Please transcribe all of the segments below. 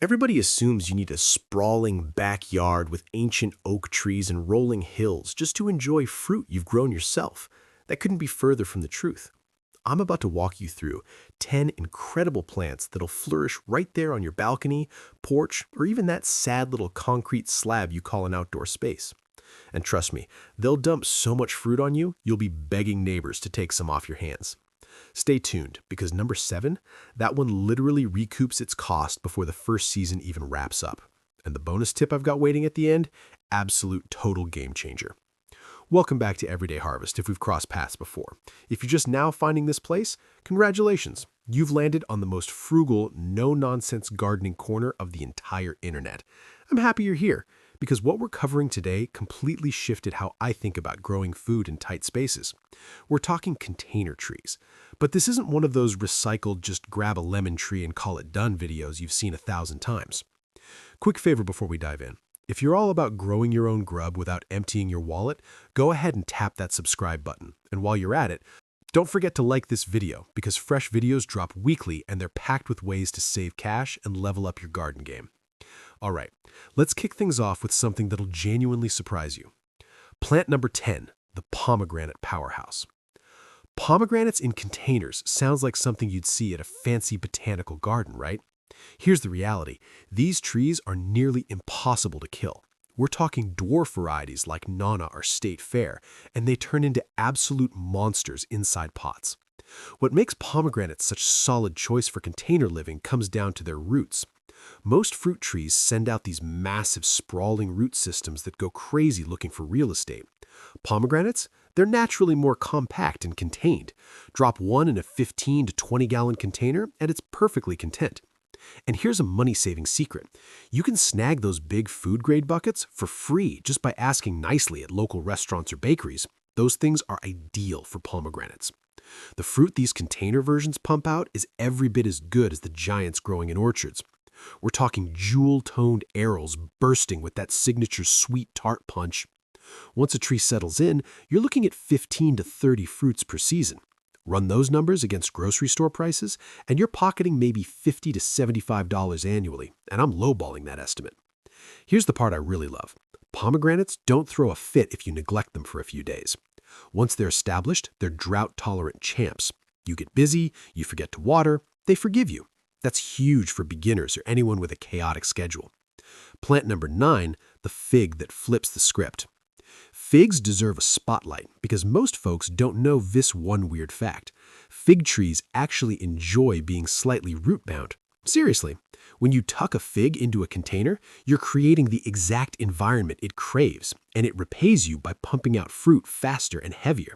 Everybody assumes you need a sprawling backyard with ancient oak trees and rolling hills just to enjoy fruit you've grown yourself. That couldn't be further from the truth. I'm about to walk you through 10 incredible plants that'll flourish right there on your balcony, porch, or even that sad little concrete slab you call an outdoor space. And trust me, they'll dump so much fruit on you, you'll be begging neighbors to take some off your hands. Stay tuned, because number 7, that one literally recoups its cost before the first season even wraps up. And the bonus tip I've got waiting at the end, absolute total game changer. Welcome back to Everyday Harvest if we've crossed paths before. If you're just now finding this place, congratulations. You've landed on the most frugal, no-nonsense gardening corner of the entire internet. I'm happy you're here, because what we're covering today completely shifted how I think about growing food in tight spaces. We're talking container trees. But this isn't one of those recycled just grab a lemon tree and call it done videos you've seen 1,000 times. Quick favor before we dive in. If you're all about growing your own grub without emptying your wallet, go ahead and tap that subscribe button. And while you're at it, don't forget to like this video, because fresh videos drop weekly and they're packed with ways to save cash and level up your garden game. All right, let's kick things off with something that'll genuinely surprise you. Plant number 10, the pomegranate powerhouse. Pomegranates in containers sounds like something you'd see at a fancy botanical garden, right? Here's the reality. These trees are nearly impossible to kill. We're talking dwarf varieties like Nana or State Fair, and they turn into absolute monsters inside pots. What makes pomegranates such a solid choice for container living comes down to their roots. Most fruit trees send out these massive, sprawling root systems that go crazy looking for real estate. Pomegranates? They're naturally more compact and contained. Drop one in a 15 to 20-gallon container, and it's perfectly content. And here's a money-saving secret. You can snag those big food-grade buckets for free just by asking nicely at local restaurants or bakeries. Those things are ideal for pomegranates. The fruit these container versions pump out is every bit as good as the giants growing in orchards. We're talking jewel-toned arrows bursting with that signature sweet tart punch. Once a tree settles in, you're looking at 15 to 30 fruits per season. Run those numbers against grocery store prices, and you're pocketing maybe $50 to $75 annually, and I'm lowballing that estimate. Here's the part I really love. Pomegranates don't throw a fit if you neglect them for a few days. Once they're established, they're drought-tolerant champs. You get busy, you forget to water, they forgive you. That's huge for beginners or anyone with a chaotic schedule. Plant number 9, the fig that flips the script. Figs deserve a spotlight because most folks don't know this one weird fact. Fig trees actually enjoy being slightly root-bound. Seriously, when you tuck a fig into a container, you're creating the exact environment it craves, and it repays you by pumping out fruit faster and heavier.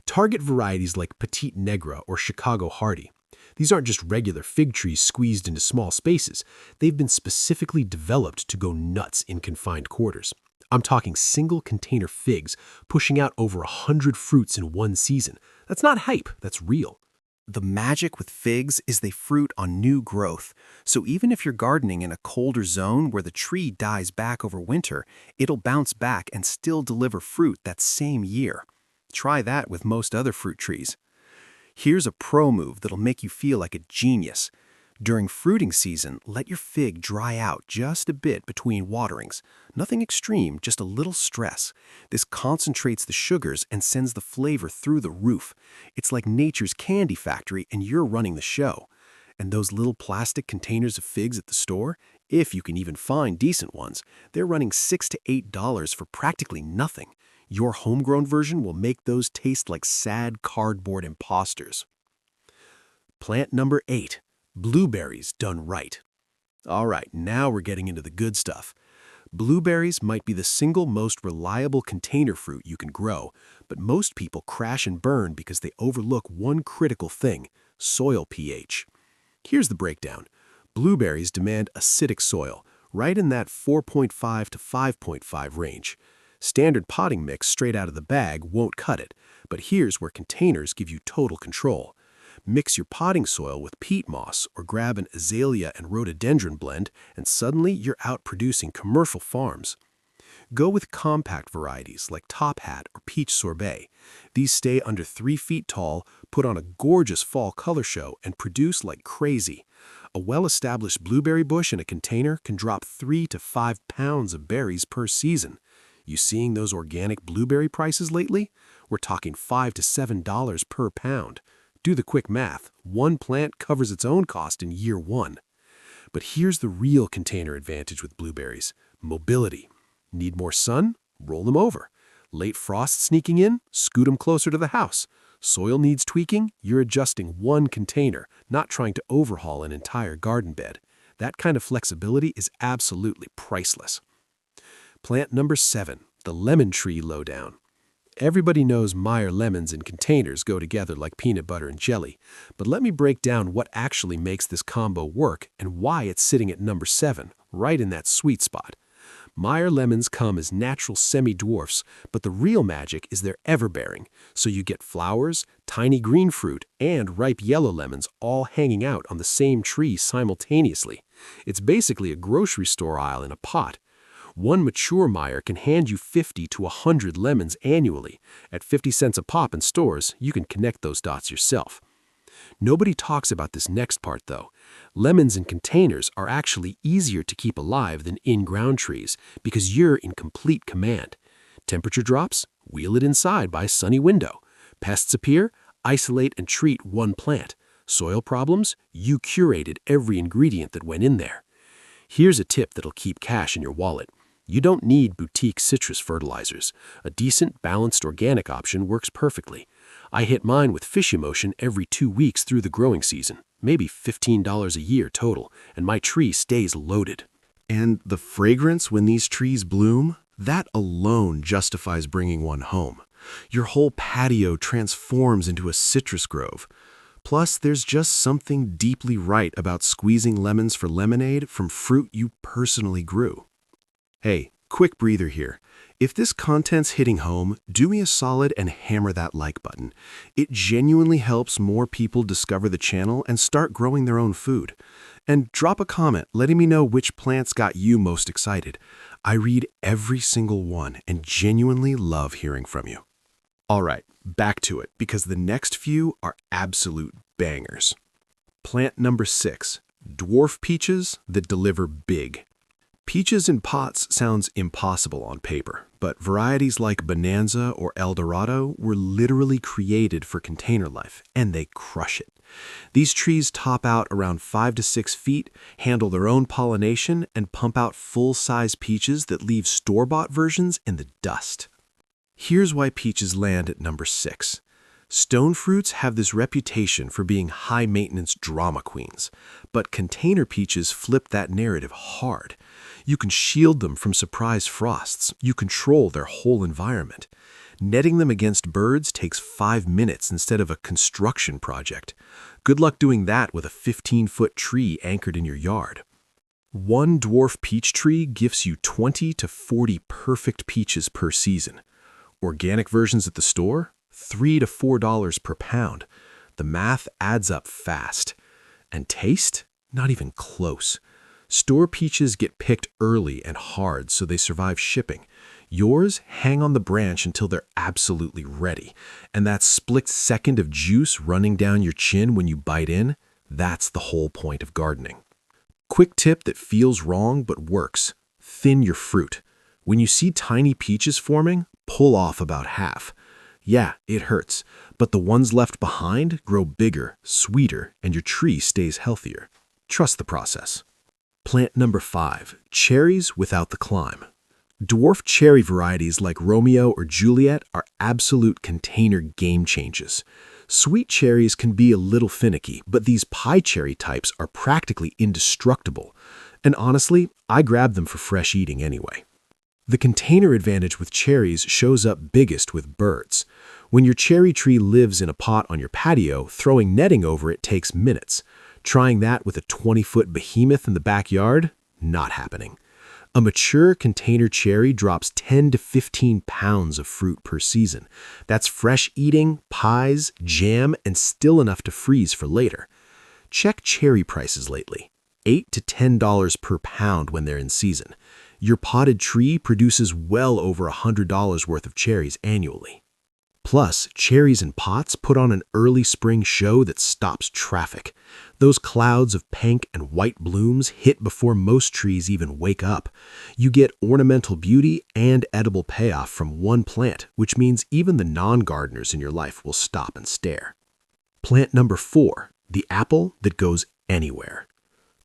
Target varieties like Petite Negra or Chicago Hardy. These aren't just regular fig trees squeezed into small spaces. They've been specifically developed to go nuts in confined quarters. I'm talking single container figs pushing out over 100 fruits in one season. That's not hype, that's real. The magic with figs is they fruit on new growth. So even if you're gardening in a colder zone where the tree dies back over winter, it'll bounce back and still deliver fruit that same year. Try that with most other fruit trees. Here's a pro move that'll make you feel like a genius. During fruiting season, let your fig dry out just a bit between waterings. Nothing extreme, just a little stress. This concentrates the sugars and sends the flavor through the roof. It's like nature's candy factory and you're running the show. And those little plastic containers of figs at the store, if you can even find decent ones, they're running $6 to $8 for practically nothing. Your homegrown version will make those taste like sad cardboard imposters. Plant number 8. Blueberries done right. All right, now we're getting into the good stuff. Blueberries might be the single most reliable container fruit you can grow, but most people crash and burn because they overlook one critical thing: soil pH. Here's the breakdown. Blueberries demand acidic soil, right in that 4.5 to 5.5 range. Standard potting mix straight out of the bag won't cut it, but here's where containers give you total control. Mix your potting soil with peat moss or grab an azalea and rhododendron blend, and suddenly you're out producing commercial farms. Go with compact varieties like Top Hat or Peach Sorbet. These stay under 3 feet tall, put on a gorgeous fall color show, and produce like crazy. A well-established blueberry bush in a container can drop 3 to 5 pounds of berries per season. You seeing those organic blueberry prices lately? We're talking $5 to $7 per pound. Do the quick math. One plant covers its own cost in year one. But here's the real container advantage with blueberries: mobility. Need more sun? Roll them over. Late frost sneaking in? Scoot them closer to the house. Soil needs tweaking? You're adjusting one container, not trying to overhaul an entire garden bed. That kind of flexibility is absolutely priceless. Plant number 7, the lemon tree lowdown. Everybody knows Meyer lemons in containers go together like peanut butter and jelly, but let me break down what actually makes this combo work and why it's sitting at number 7, right in that sweet spot. Meyer lemons come as natural semi-dwarfs, but the real magic is their everbearing, so you get flowers, tiny green fruit, and ripe yellow lemons all hanging out on the same tree simultaneously. It's basically a grocery store aisle in a pot. One mature Meyer can hand you 50 to 100 lemons annually. At 50 cents a pop in stores, you can connect those dots yourself. Nobody talks about this next part, though. Lemons in containers are actually easier to keep alive than in-ground trees because you're in complete command. Temperature drops? Wheel it inside by a sunny window. Pests appear? Isolate and treat one plant. Soil problems? You curated every ingredient that went in there. Here's a tip that'll keep cash in your wallet. You don't need boutique citrus fertilizers. A decent, balanced organic option works perfectly. I hit mine with fish emulsion every 2 weeks through the growing season, maybe $15 a year total, and my tree stays loaded. And the fragrance when these trees bloom, that alone justifies bringing one home. Your whole patio transforms into a citrus grove. Plus, there's just something deeply right about squeezing lemons for lemonade from fruit you personally grew. Hey, quick breather here. If this content's hitting home, do me a solid and hammer that like button. It genuinely helps more people discover the channel and start growing their own food. And drop a comment letting me know which plants got you most excited. I read every single one and genuinely love hearing from you. All right, back to it, because the next few are absolute bangers. Plant number 6, dwarf peaches that deliver big. Peaches in pots sounds impossible on paper, but varieties like Bonanza or El Dorado were literally created for container life, and they crush it. These trees top out around 5 to 6 feet, handle their own pollination, and pump out full-size peaches that leave store-bought versions in the dust. Here's why peaches land at number 6. Stone fruits have this reputation for being high-maintenance drama queens, but container peaches flip that narrative hard. You can shield them from surprise frosts. You control their whole environment. Netting them against birds takes 5 minutes instead of a construction project. Good luck doing that with a 15-foot tree anchored in your yard. One dwarf peach tree gives you 20 to 40 perfect peaches per season. Organic versions at the store? $3 to $4 per pound. The math adds up fast. And taste? Not even close. Store peaches get picked early and hard so they survive shipping. Yours hang on the branch until they're absolutely ready. And that split second of juice running down your chin when you bite in, that's the whole point of gardening. Quick tip that feels wrong but works. Thin your fruit. When you see tiny peaches forming, pull off about half. Yeah, it hurts, but the ones left behind grow bigger, sweeter, and your tree stays healthier. Trust the process. Plant number 5, cherries without the climb. Dwarf cherry varieties like Romeo or Juliet are absolute container game changers. Sweet cherries can be a little finicky, but these pie cherry types are practically indestructible. And honestly, I grab them for fresh eating anyway. The container advantage with cherries shows up biggest with birds. When your cherry tree lives in a pot on your patio, throwing netting over it takes minutes. Trying that with a 20-foot behemoth in the backyard? Not happening. A mature container cherry drops 10 to 15 pounds of fruit per season. That's fresh eating, pies, jam, and still enough to freeze for later. Check cherry prices lately. $8 to $10 per pound when they're in season. Your potted tree produces well over $100 worth of cherries annually. Plus, cherries in pots put on an early spring show that stops traffic. Those clouds of pink and white blooms hit before most trees even wake up. You get ornamental beauty and edible payoff from one plant, which means even the non-gardeners in your life will stop and stare. Plant number 4, the apple that goes anywhere.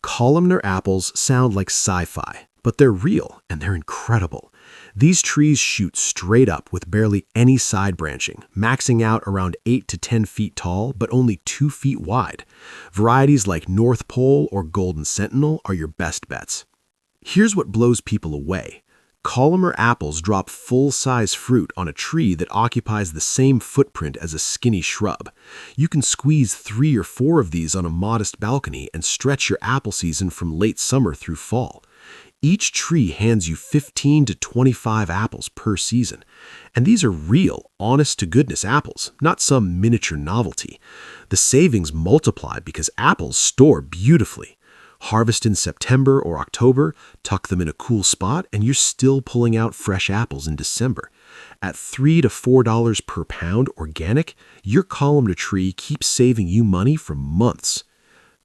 Columnar apples sound like sci-fi, but they're real and they're incredible. These trees shoot straight up with barely any side branching, maxing out around 8 to 10 feet tall, but only 2 feet wide. Varieties like North Pole or Golden Sentinel are your best bets. Here's what blows people away. Columnar apples drop full-size fruit on a tree that occupies the same footprint as a skinny shrub. You can squeeze 3 or 4 of these on a modest balcony and stretch your apple season from late summer through fall. Each tree hands you 15 to 25 apples per season. And these are real, honest-to-goodness apples, not some miniature novelty. The savings multiply because apples store beautifully. Harvest in September or October, tuck them in a cool spot, and you're still pulling out fresh apples in December. At $3 to $4 per pound organic, your columnar tree keeps saving you money for months.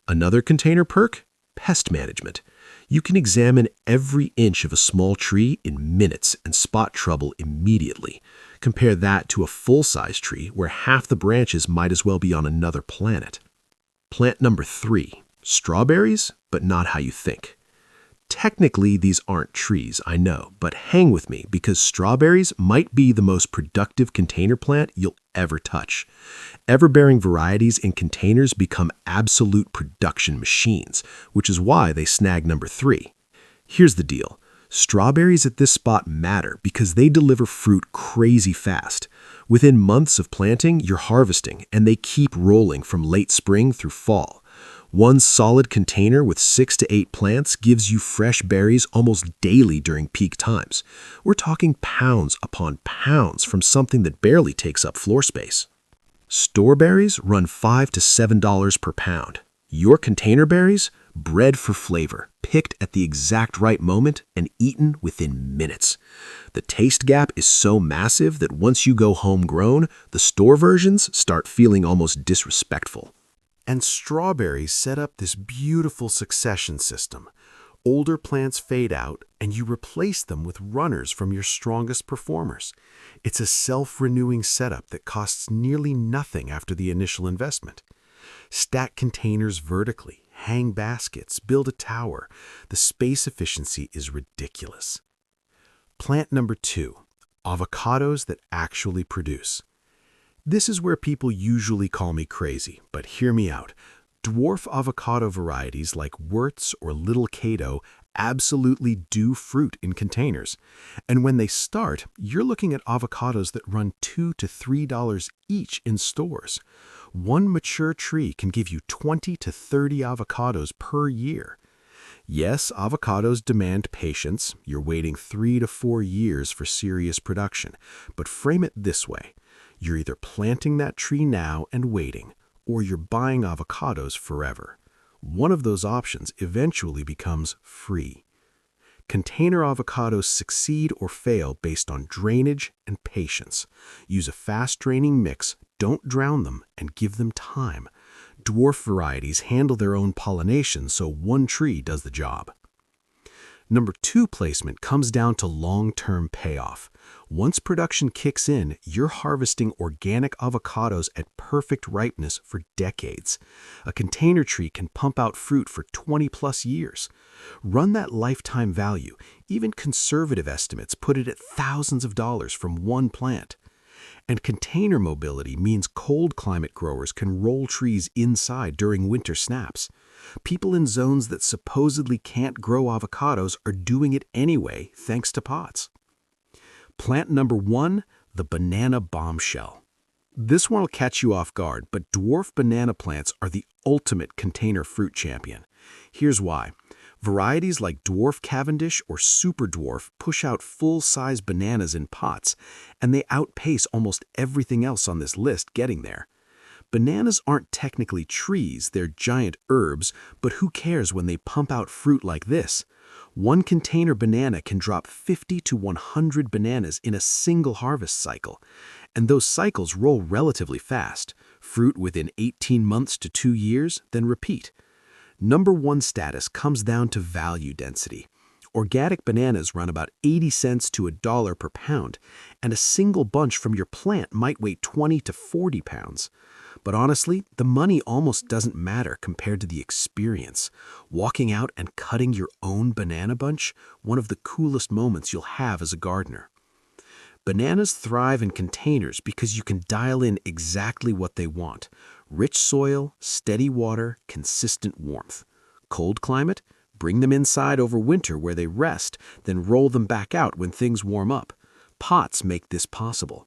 Another container perk? Pest management. You can examine every inch of a small tree in minutes and spot trouble immediately. Compare that to a full-size tree where half the branches might as well be on another planet. Plant number 3. Strawberries, but not how you think. Technically, these aren't trees, I know, but hang with me because strawberries might be the most productive container plant you'll ever touch. Everbearing varieties in containers become absolute production machines, which is why they snag number 3. Here's the deal. Strawberries at this spot matter because they deliver fruit crazy fast. Within months of planting, you're harvesting, and they keep rolling from late spring through fall. One solid container with 6 to 8 plants gives you fresh berries almost daily during peak times. We're talking pounds upon pounds from something that barely takes up floor space. Store berries run $5 to $7 per pound. Your container berries, bred for flavor, picked at the exact right moment and eaten within minutes. The taste gap is so massive that once you go homegrown, the store versions start feeling almost disrespectful. And strawberries set up this beautiful succession system. Older plants fade out, and you replace them with runners from your strongest performers. It's a self-renewing setup that costs nearly nothing after the initial investment. Stack containers vertically, hang baskets, build a tower. The space efficiency is ridiculous. Plant number 2, avocados that actually produce. This is where people usually call me crazy, but hear me out. Dwarf avocado varieties like Wurtz or Little Cato absolutely do fruit in containers. And when they start, you're looking at avocados that run $2 to $3 each in stores. One mature tree can give you 20 to 30 avocados per year. Yes, avocados demand patience. You're waiting 3 to 4 years for serious production. But frame it this way. You're either planting that tree now and waiting, or you're buying avocados forever. One of those options eventually becomes free. Container avocados succeed or fail based on drainage and patience. Use a fast-draining mix, don't drown them, and give them time. Dwarf varieties handle their own pollination, so one tree does the job. Number 2 placement comes down to long-term payoff. Once production kicks in, you're harvesting organic avocados at perfect ripeness for decades. A container tree can pump out fruit for 20-plus years. Run that lifetime value. Even conservative estimates put it at thousands of dollars from one plant. And container mobility means cold climate growers can roll trees inside during winter snaps. People in zones that supposedly can't grow avocados are doing it anyway, thanks to pots. Plant number 1, the banana bombshell. This one will catch you off guard, but dwarf banana plants are the ultimate container fruit champion. Here's why. Varieties like Dwarf Cavendish or Super Dwarf push out full-size bananas in pots, and they outpace almost everything else on this list getting there. Bananas aren't technically trees, they're giant herbs, but who cares when they pump out fruit like this? One container banana can drop 50 to 100 bananas in a single harvest cycle, and those cycles roll relatively fast. Fruit within 18 months to 2 years, then repeat. Number one status comes down to value density. Organic bananas run about 80 cents to $1 per pound, and a single bunch from your plant might weigh 20 to 40 pounds. But honestly, the money almost doesn't matter compared to the experience. Walking out and cutting your own banana bunch, one of the coolest moments you'll have as a gardener. Bananas thrive in containers because you can dial in exactly what they want. Rich soil, steady water, consistent warmth. Cold climate? Bring them inside over winter where they rest, then roll them back out when things warm up. Pots make this possible.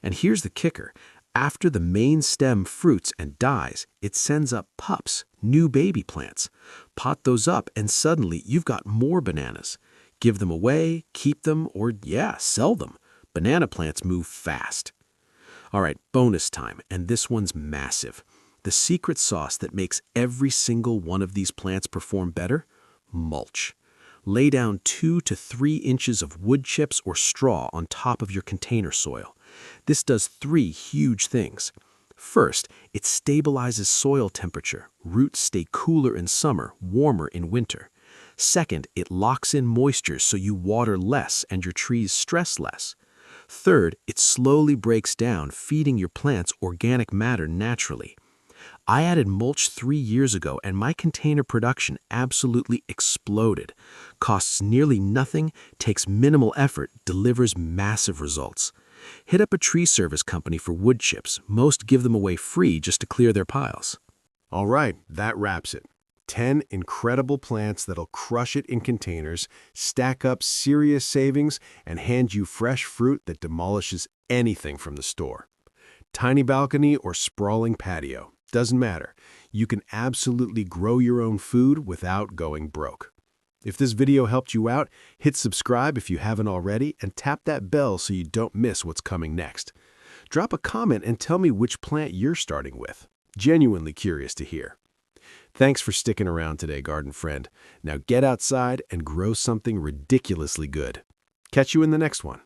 And here's the kicker. After the main stem fruits and dies, it sends up pups, new baby plants. Pot those up and suddenly you've got more bananas. Give them away, keep them, or sell them. Banana plants move fast. All right, bonus time, and this one's massive. The secret sauce that makes every single one of these plants perform better? Mulch. Lay down 2 to 3 inches of wood chips or straw on top of your container soil. This does 3 huge things. First, it stabilizes soil temperature. Roots stay cooler in summer, warmer in winter. Second, it locks in moisture so you water less and your trees stress less. Third, it slowly breaks down, feeding your plants organic matter naturally. I added mulch 3 years ago and my container production absolutely exploded. Costs nearly nothing, takes minimal effort, delivers massive results. Hit up a tree service company for wood chips. Most give them away free just to clear their piles. All right, that wraps it. 10 incredible plants that'll crush it in containers, stack up serious savings, and hand you fresh fruit that demolishes anything from the store. Tiny balcony or sprawling patio, doesn't matter. You can absolutely grow your own food without going broke. If this video helped you out, hit subscribe if you haven't already, and tap that bell so you don't miss what's coming next. Drop a comment and tell me which plant you're starting with. Genuinely curious to hear. Thanks for sticking around today, garden friend. Now get outside and grow something ridiculously good. Catch you in the next one.